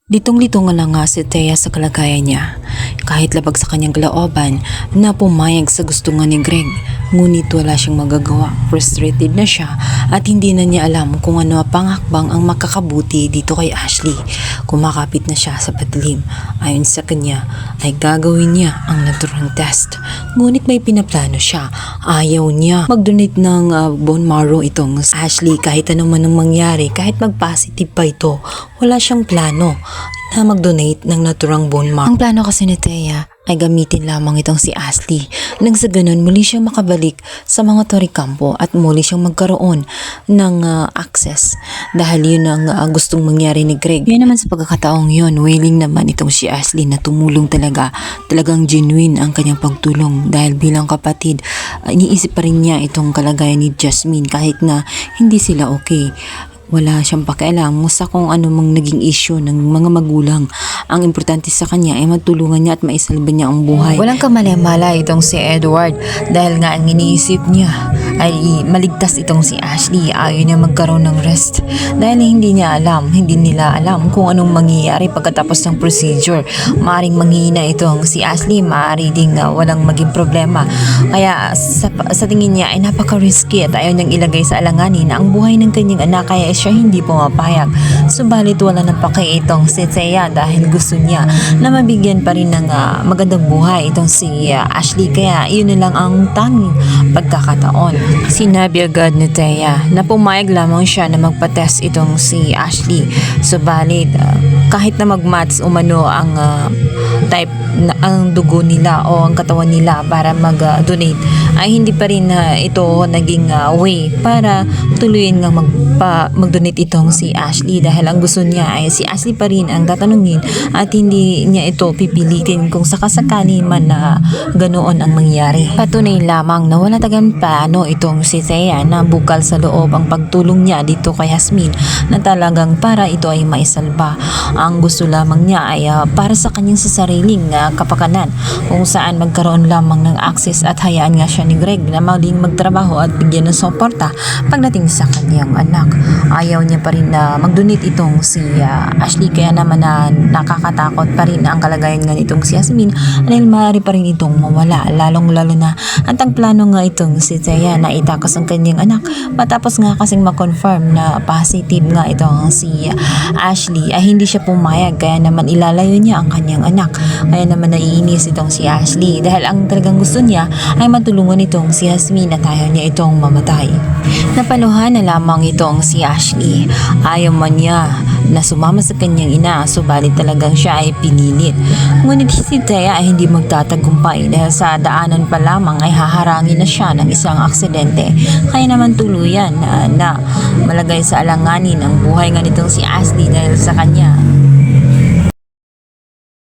Litong-lito nga lang nga si Thea sa kalagayan niya. Kahit labag sa kanyang kalooban na pumayag sa gusto nga ni Greg, ngunit wala siyang magagawa. Frustrated na siya at hindi na niya alam kung ano pang hakbang ang makakabuti dito kay Ashley. Kumakapit na siya sa patilim. Ayon sa kanya ay gagawin niya ang naturang test. Ngunit may pinaplano siya. Ayaw niya mag-donate ng bone marrow itong Ashley kahit anong man ang mangyari, kahit mag-positive pa ito. Wala siyang plano na mag-donate ng naturang bone marrow. Ang plano kasi ni Thea ay gamitin lamang itong si Ashley nang sa ganun muli siyang makabalik sa mga Toricampo at muli siyang magkaroon ng access dahil yun ang gustong mangyari ni Greg. Yan naman sa pagkakataong yun, willing naman itong si Ashley na tumulong talagang genuine ang kanyang pagtulong dahil bilang kapatid, iniisip pa rin niya itong kalagayan ni Jasmine kahit na hindi sila okay. Wala siyang pakialam sa kung ano mang naging issue ng mga magulang. Ang importante sa kanya ay matulungan niya at maisalba niya ang buhay. Walang kamali-mala itong si Edward dahil nga ang iniisip niya ay maligtas itong si Ashley. Ayaw niya magkaroon ng rest dahil hindi nila alam kung anong mangyayari pagkatapos ng procedure. Maaring manghihina itong si Ashley, maaari ding walang maging problema. Kaya sa tingin niya ay napaka-risky at ayaw niyang ilagay sa alanganin ang buhay ng kanyang anak, kaya siya hindi pumapayag. Subalit wala nang paki itong si Thea dahil gusto niya na mabigyan pa rin ng magandang buhay itong si Ashley, kaya yun na lang ang tanging pagkakataon. Sinabi agad ni Thea na pumayag lamang siya na magpa-test itong si Ashley. Subalit kahit na mag-match umano ang type ang dugo nila o ang katawan nila para mag-donate, ay hindi pa rin ito naging way para tuluyin nga mag-donate itong si Ashley dahil ang gusto niya ay si Ashley pa rin ang tatanungin at hindi niya ito pipilitin kung sakasakali man na ganoon ang mangyari. Patunay lamang na wala tagang plano itong si Thea na bukal sa loob ang pagtulong niya dito kay Jasmine na talagang para ito ay maisalba. Ang gusto lamang niya ay para sa kanyang sariling kapakanan kung saan magkaroon lamang ng access at hayaan nga siya ni Greg na maling magtrabaho at bigyan ng suporta pagdating sa kanyang anak. Ayaw niya pa rin na mag-donate itong si Ashley, kaya naman nakakatakot pa rin ang kalagayan nga nitong si Jasmine dahil maaari pa rin itong mawala, lalong-lalo na ang plano nga itong si Thea na itakas ang kanyang anak matapos nga kasing ma-confirm na positive nga itong si Ashley ay hindi siya pumayag, kaya naman ilalayo niya ang kanyang anak. Kaya naman naiinis itong si Ashley dahil ang talagang gusto niya ay matulungan itong si Jasmine at ayaw niya itong mamatay. Napaluhan na lamang itong si Ashley. Ayaw man niya na sumama sa kanyang ina, subalit talagang siya ay pinilit. Ngunit si Thea ay hindi magtatagumpay dahil sa daanan pa lamang ay haharangin na siya ng isang aksidente. Kaya naman tuluyan na malagay sa alanganin ang buhay nga nitong si Ashley dahil sa kanya